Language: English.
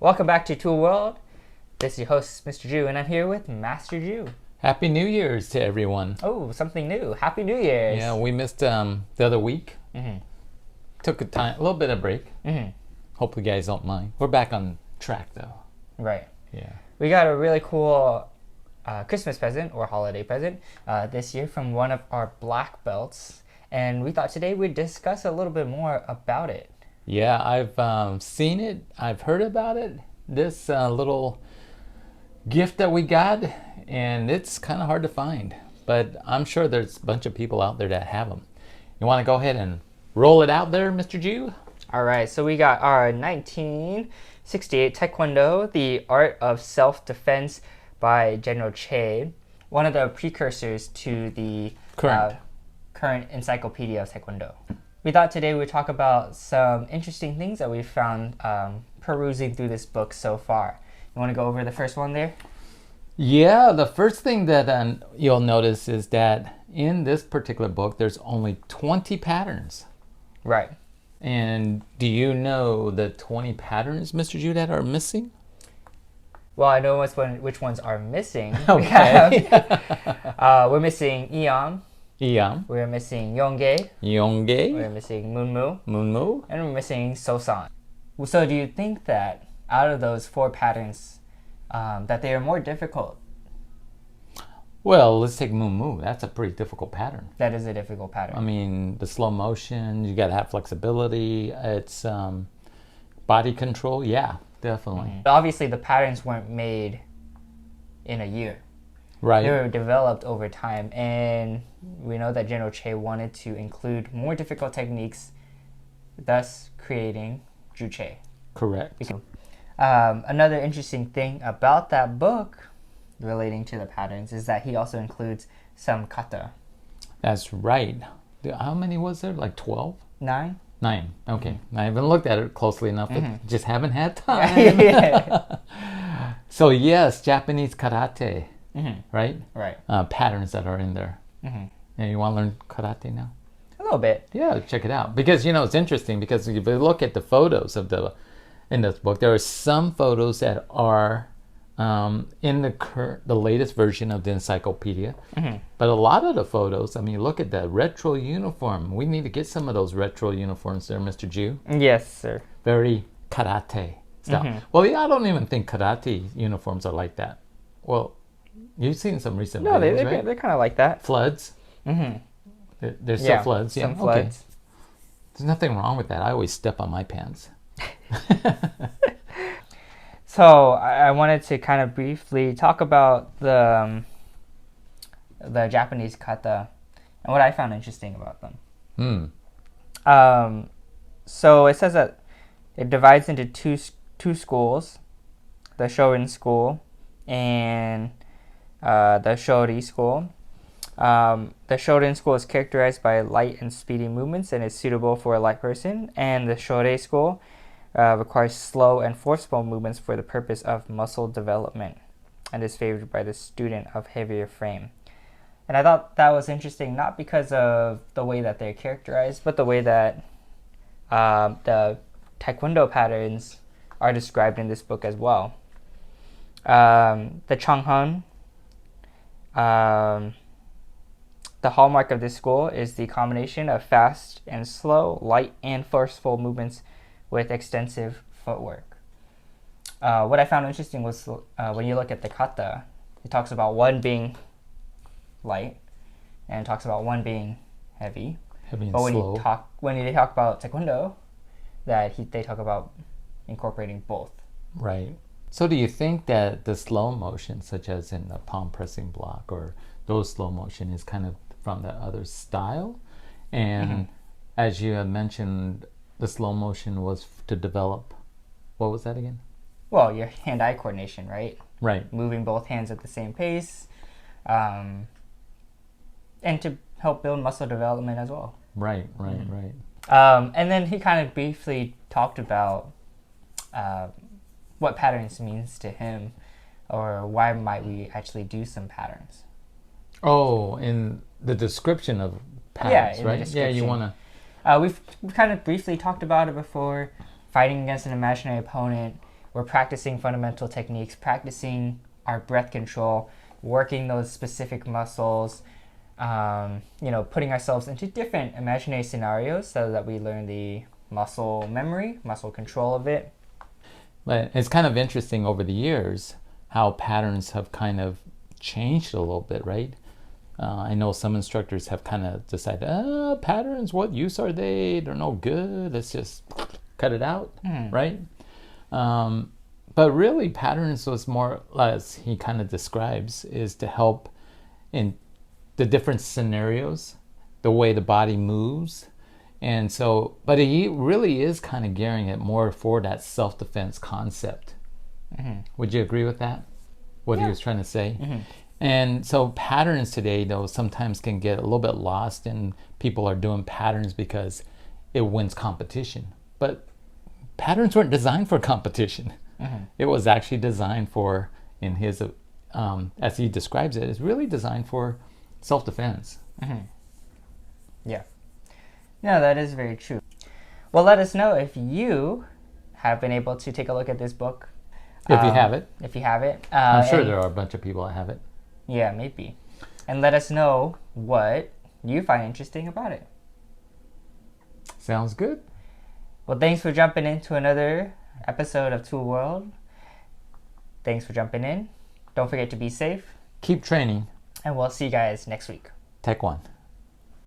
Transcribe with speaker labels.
Speaker 1: Welcome back to Tool World. This is your host, Mr. Jue, and I'm here with Master Jue.
Speaker 2: Happy New Year's to everyone.
Speaker 1: Oh, something new. Happy New Year's.
Speaker 2: Yeah, we missed the other week. Took a little bit of break. Hope you guys don't mind. We're back on track though.
Speaker 1: Right.
Speaker 2: Yeah.
Speaker 1: We got a really cool Christmas present or holiday present this year from one of our black belts. And we thought today we'd discuss a little bit more about it.
Speaker 2: Yeah, I've seen it. I've heard about it. This little gift that we got, and it's kind of hard to find. But I'm sure there's a bunch of people out there that have them. You want to go ahead and roll it out there, Mr. Jue?
Speaker 1: All right, so we got our 1968 Taekwondo, The Art of Self-Defense by General Che, one of the precursors to the current Encyclopedia of Taekwondo. We thought today we'd talk about some interesting things that we found perusing through this book so far. You want to go over the first one there?
Speaker 2: Yeah, the first thing that you'll notice is that in this particular book, there's only 20 patterns.
Speaker 1: Right.
Speaker 2: And do you know the 20 patterns, Mr. Jue, that are missing?
Speaker 1: Well, I know which ones are missing.
Speaker 2: Okay.
Speaker 1: We're missing Iyam.
Speaker 2: Iyam.
Speaker 1: We're missing Yongge.
Speaker 2: Yongge.
Speaker 1: We're missing Munmu.
Speaker 2: Munmu.
Speaker 1: And we're missing Sosan. So do you think that out of those four patterns, that they are more difficult?
Speaker 2: Well, let's take Munmu. That's a pretty difficult pattern.
Speaker 1: That is a difficult pattern.
Speaker 2: I mean, the slow motion, you got to have flexibility. It's body control. Yeah, definitely.
Speaker 1: Obviously, the patterns weren't made in a year.
Speaker 2: Right.
Speaker 1: They were developed over time, and we know that General Che wanted to include more difficult techniques, thus creating Jue Che.
Speaker 2: Correct.
Speaker 1: Another interesting thing about that book relating to the patterns is that he also includes some kata.
Speaker 2: That's right. How many was there? Like 12?
Speaker 1: 9?
Speaker 2: 9. Okay. I haven't looked at it closely enough. Just haven't had time.
Speaker 1: Yeah.
Speaker 2: So yes, Japanese karate. Right?
Speaker 1: Right.
Speaker 2: Patterns that are in there. And you want to learn karate now?
Speaker 1: A little bit.
Speaker 2: Yeah, check it out. Because, it's interesting because if you look at the photos in this book, there are some photos that are in the latest version of the encyclopedia. But a lot of the photos, look at the retro uniform. We need to get some of those retro uniforms there, Mr. Jue.
Speaker 1: Yes, sir.
Speaker 2: Very karate style. Well, yeah, I don't even think karate uniforms are like that. Well, you've seen some recent videos, right?
Speaker 1: They're kind of like that.
Speaker 2: Floods. There's still floods. Yeah,
Speaker 1: some floods.
Speaker 2: Okay. There's nothing wrong with that. I always step on my pants.
Speaker 1: So I wanted to kind of briefly talk about the Japanese kata and what I found interesting about them. So it says that it divides into two schools, the Shorin school and the Shori school. The Shorin school is characterized by light and speedy movements and is suitable for a light person, and the Shorei school requires slow and forceful movements for the purpose of muscle development and is favored by the student of heavier frame. And I thought that was interesting, not because of the way that they're characterized, but the way that the Taekwondo patterns are described in this book as well. The Changhan, the hallmark of this school is the combination of fast and slow, light and forceful movements with extensive footwork. What I found interesting was when you look at the kata, it talks about one being light and it talks about one being heavy.
Speaker 2: Heavy and
Speaker 1: but
Speaker 2: slow.
Speaker 1: When they talk about Taekwondo, they talk about incorporating both.
Speaker 2: Right. So do you think that the slow motion, such as in the palm pressing block or those slow motion, is kind of from the other style? And as you had mentioned, the slow motion was to develop, what was that again?
Speaker 1: Well, your hand-eye coordination, right?
Speaker 2: Right.
Speaker 1: Moving both hands at the same pace, and to help build muscle development as well.
Speaker 2: Right.
Speaker 1: And then he kind of briefly talked about what patterns means to him, or why might we actually do some patterns.
Speaker 2: Oh, in the description of patterns, right? Yeah, you want
Speaker 1: to... We've kind of briefly talked about it before, fighting against an imaginary opponent, we're practicing fundamental techniques, practicing our breath control, working those specific muscles, putting ourselves into different imaginary scenarios so that we learn the muscle memory, muscle control of it.
Speaker 2: But it's kind of interesting over the years how patterns have kind of changed a little bit, right? I know some instructors have kind of decided, patterns, what use are they? They're no good. Let's just cut it out, right? But really, patterns was more, as he kind of describes, is to help in the different scenarios, the way the body moves. And so, but he really is kind of gearing it more for that self-defense concept. Would you agree with that? What he was trying to say? And so patterns today, though, sometimes can get a little bit lost, and people are doing patterns because it wins competition. But patterns weren't designed for competition. It was actually designed for, in his, as he describes it, it's really designed for self-defense.
Speaker 1: Yeah. No, that is very true. Well, let us know if you have been able to take a look at this book.
Speaker 2: If you have it.
Speaker 1: If you have it.
Speaker 2: I'm sure there are a bunch of people that have it.
Speaker 1: Yeah, maybe. And let us know what you find interesting about it.
Speaker 2: Sounds good.
Speaker 1: Well, thanks for jumping into another episode of Tool World. Thanks for jumping in. Don't forget to be safe.
Speaker 2: Keep training.
Speaker 1: And we'll see you guys next week.
Speaker 2: Taekwon.